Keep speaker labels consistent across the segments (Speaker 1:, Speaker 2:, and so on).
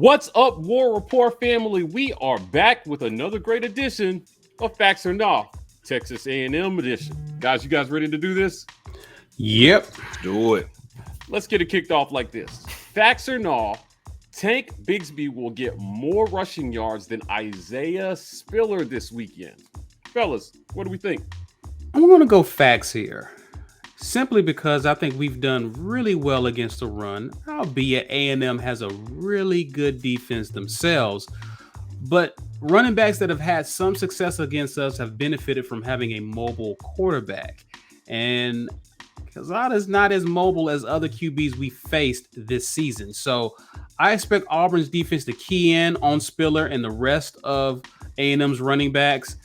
Speaker 1: What's up, War Rapport family? We are back with another great edition of Facts or Nah, Texas A&M edition. Guys, you guys ready to do this?
Speaker 2: Yep.
Speaker 3: Do it.
Speaker 1: Let's get it kicked off like this. Facts or Nah, Tank Bigsby will get more rushing yards than Isaiah Spiller this weekend. Fellas, what do we think?
Speaker 2: I'm going to go facts here. Simply because I think we've done really well against the run, albeit A&M has a really good defense themselves. But running backs that have had some success against us have benefited from having a mobile quarterback. And Quezada's not as mobile as other QBs we faced this season. So I expect Auburn's defense to key in on Spiller and the rest of A&M's running backs.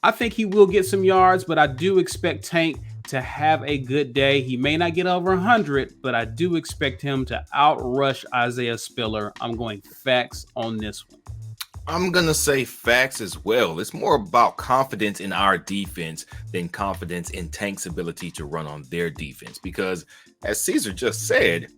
Speaker 2: I think he will get some yards, but I do expect Tank to have a good day. He may not get over 100, but I do expect him to outrush Isaiah Spiller. I'm going facts on this one.
Speaker 3: I'm going to say facts as well. It's more about confidence in our defense than confidence in Tank's ability to run on their defense. Because as Caesar just said,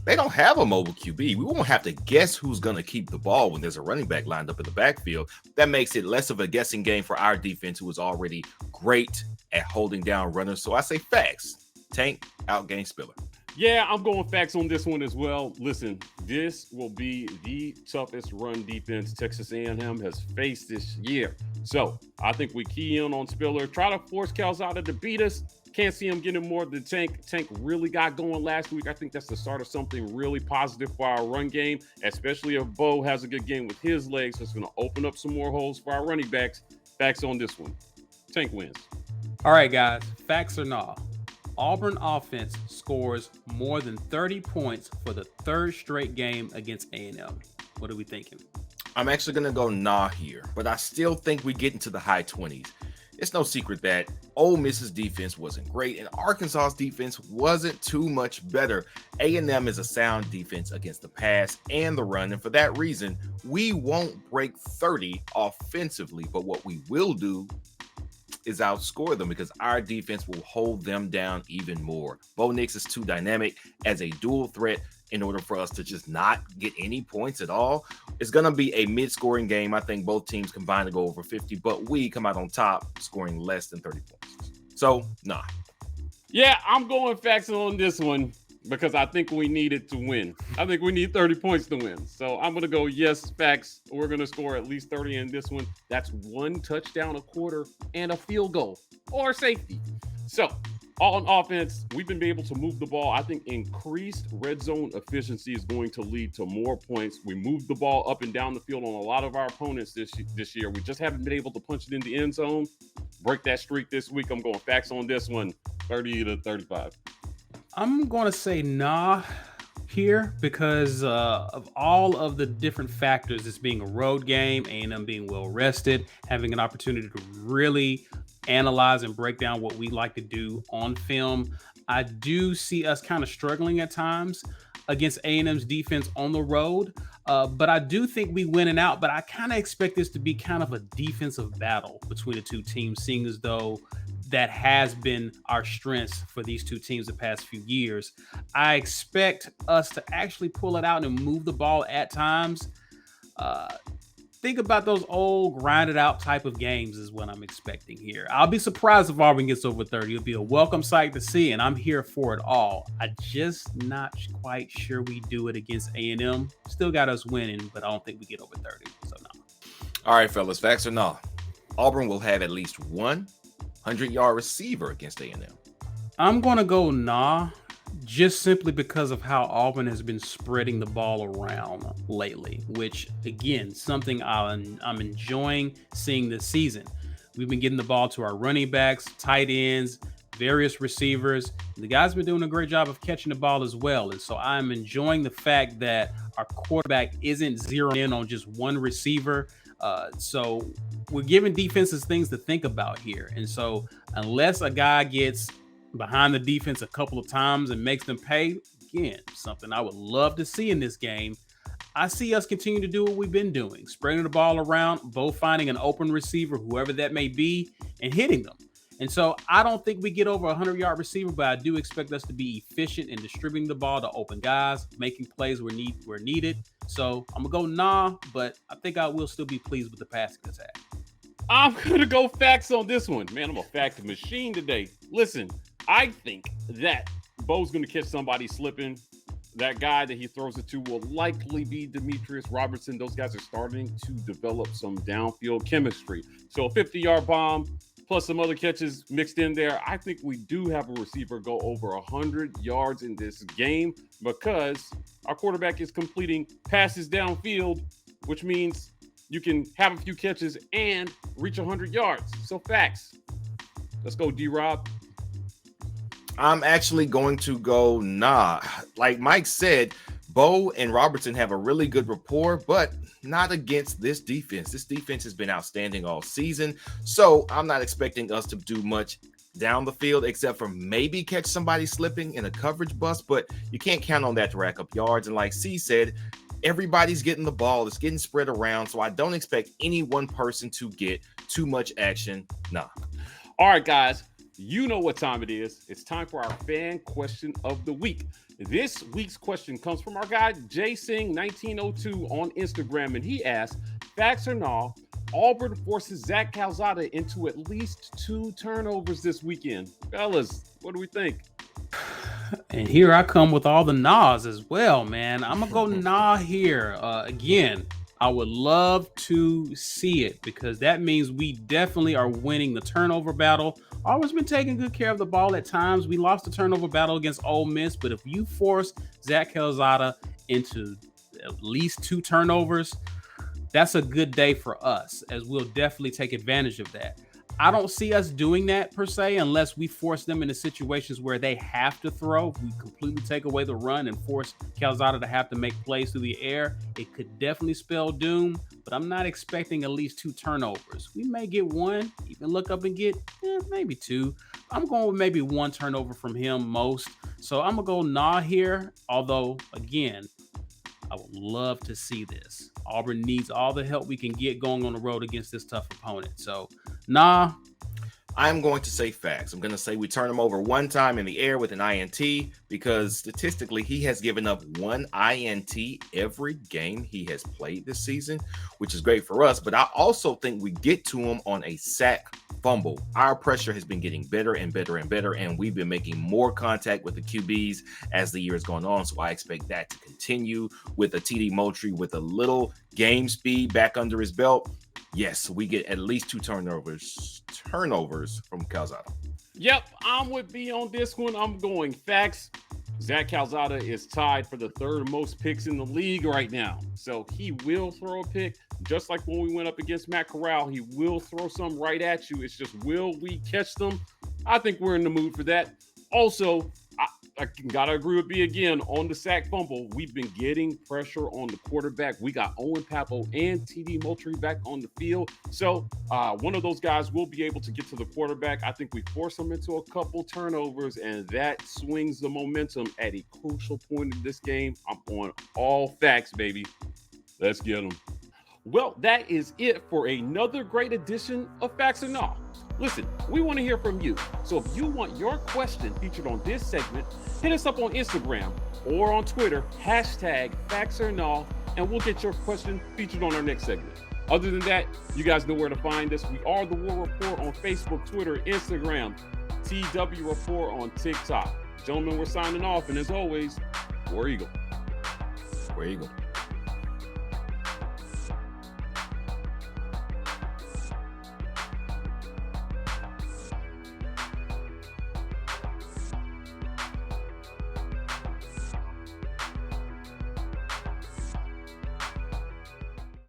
Speaker 3: they don't have a mobile QB. We won't have to guess who's going to keep the ball when there's a running back lined up in the backfield. That makes it less of a guessing game for our defense, who is already great at holding down runners. So I say facts. Tank outgained Spiller.
Speaker 1: Yeah, I'm going facts on this one as well. Listen, this will be the toughest run defense Texas A&M has faced this year. So I think we key in on Spiller, try to force Calzada to beat us. Can't see him getting more than Tank. Tank really got going last week. I think that's the start of something really positive for our run game, especially if Bo has a good game with his legs. It's going to open up some more holes for our running backs. Facts on this one. Tank wins.
Speaker 2: All right, guys. Facts or nah? Auburn offense scores more than 30 points for the third straight game against A&M. What are we thinking?
Speaker 3: I'm actually going to go nah here, but I still think we get into the high 20s. It's no secret that Ole Miss's defense wasn't great and Arkansas's defense wasn't too much better. A&M is a sound defense against the pass and the run, and for that reason, we won't break 30 offensively, but what we will do is outscore them because our defense will hold them down even more. Bo Nix is too dynamic as a dual threat in order for us to just not get any points at all. It's going to be a mid-scoring game. I think both teams combine to go over 50, but we come out on top scoring less than 30 points. So, nah.
Speaker 1: Yeah, I'm going facts on this one because I think we need it to win. I think we need 30 points to win. So I'm going to go yes, facts. We're going to score at least 30 in this one. That's one touchdown a quarter and a field goal or safety. So on offense, we've been able to move the ball. I think increased red zone efficiency is going to lead to more points. We moved the ball up and down the field on a lot of our opponents this year. We just haven't been able to punch it in the end zone. Break that streak this week. I'm going facts on this one, 30 to 35.
Speaker 2: I'm going to say nah here because of all of the different factors. This being a road game, A&M being well rested, having an opportunity to really analyze and break down what we like to do on film. I do see us kind of struggling at times against A&M's defense on the road, but I do think we win and out. But I kind of expect this to be kind of a defensive battle between the two teams, seeing as though that has been our strengths for these two teams the past few years. I expect us to actually pull it out and move the ball at times. Think about those old grinded out type of games is what I'm expecting here. I'll be surprised if Auburn gets over 30. It'll be a welcome sight to see, and I'm here for it all. I just not quite sure we do it against A&M. Still got us winning, but I don't think we get over 30. So no.
Speaker 3: All right, fellas, facts or nah? Auburn will have at least one 100-yard receiver against A&M.
Speaker 2: I'm going to go nah, just simply because of how Auburn has been spreading the ball around lately, which, again, something I'm enjoying seeing this season. We've been getting the ball to our running backs, tight ends, various receivers. The guys have been doing a great job of catching the ball as well. And so I'm enjoying the fact that our quarterback isn't zeroing in on just one receiver. So we're giving defenses things to think about here. And so unless a guy gets behind the defense a couple of times and makes them pay, again, something I would love to see in this game, I see us continue to do what we've been doing, spreading the ball around, both finding an open receiver, whoever that may be, and hitting them. And so I don't think we get over a 100-yard receiver, but I do expect us to be efficient in distributing the ball to open guys, making plays where needed. So I'm gonna go nah, but I think I will still be pleased with the passing attack.
Speaker 1: I'm gonna go facts on this one. Man, I'm a fact machine today. Listen, I think that Bo's gonna catch somebody slipping. That guy that he throws it to will likely be Demetrius Robertson. Those guys are starting to develop some downfield chemistry. So a 50-yard bomb plus some other catches mixed in there. I think we do have a receiver go over 100 yards in this game because our quarterback is completing passes downfield, which means you can have a few catches and reach 100 yards. So facts. Let's go, D-Rob.
Speaker 3: I'm actually going to go nah. Like Mike said, Bo and Robertson have a really good rapport, but not against this defense. This defense has been outstanding all season, so I'm not expecting us to do much down the field except for maybe catch somebody slipping in a coverage bust, but you can't count on that to rack up yards. And like C said, everybody's getting the ball. It's getting spread around, so I don't expect any one person to get too much action. Nah.
Speaker 1: All right, guys. You know what time it is. It's time for our fan question of the week. This week's question comes from our guy, JSing1902 on Instagram, and he asked, facts or no, Auburn forces Zach Calzada into at least 2 turnovers this weekend. Fellas, what do we think?
Speaker 2: And here I come with all the nods as well, man. I'm gonna go nah here. Again, I would love to see it because that means we definitely are winning the turnover battle. Auburn's been taking good care of the ball at times. We lost the turnover battle against Ole Miss, but if you force Zach Calzada into at least 2 turnovers, that's a good day for us, as we'll definitely take advantage of that. I don't see us doing that per se unless we force them into situations where they have to throw. If we completely take away the run and force Calzada to have to make plays through the air, it could definitely spell doom, but I'm not expecting at least 2 turnovers. We may get 1, even look up and get maybe 2. I'm going with maybe 1 turnover from him most. So I'm going to go nah here, although, again, I would love to see this. Auburn needs all the help we can get going on the road against this tough opponent. So, nah.
Speaker 3: I'm going to say facts. I'm going to say we turn him over 1 time in the air with an INT because statistically he has given up 1 INT every game he has played this season, which is great for us. But I also think we get to him on a sack fumble. Our pressure has been getting better and better and better, and we've been making more contact with the QBs as the year has gone on. So I expect that to continue with a TD Moultrie with a little game speed back under his belt. Yes, we get at least 2 turnovers from Calzada.
Speaker 1: Yep, I'm with B on this one. I'm going facts. Zach Calzada is tied for the 3rd most picks in the league right now. So he will throw a pick, just like when we went up against Matt Corral. He will throw some right at you. It's just, will we catch them? I think we're in the mood for that. Also, I gotta agree with B again on the sack fumble. We've been getting pressure on the quarterback. We got Owen Pappo and TD Moultrie back on the field. So one of those guys will be able to get to the quarterback. I think we force him into a couple turnovers, and that swings the momentum at a crucial point in this game. I'm on all facts, baby. Let's get them. Well, that is it for another great edition of Facts or No. Listen, we want to hear from you. So if you want your question featured on this segment, hit us up on Instagram or on Twitter, #FactsOrNo, and we'll get your question featured on our next segment. Other than that, you guys know where to find us. We are The War Report on Facebook, Twitter, Instagram, TW Rapport on TikTok. Gentlemen, we're signing off, and as always, War Eagle.
Speaker 3: Where you go?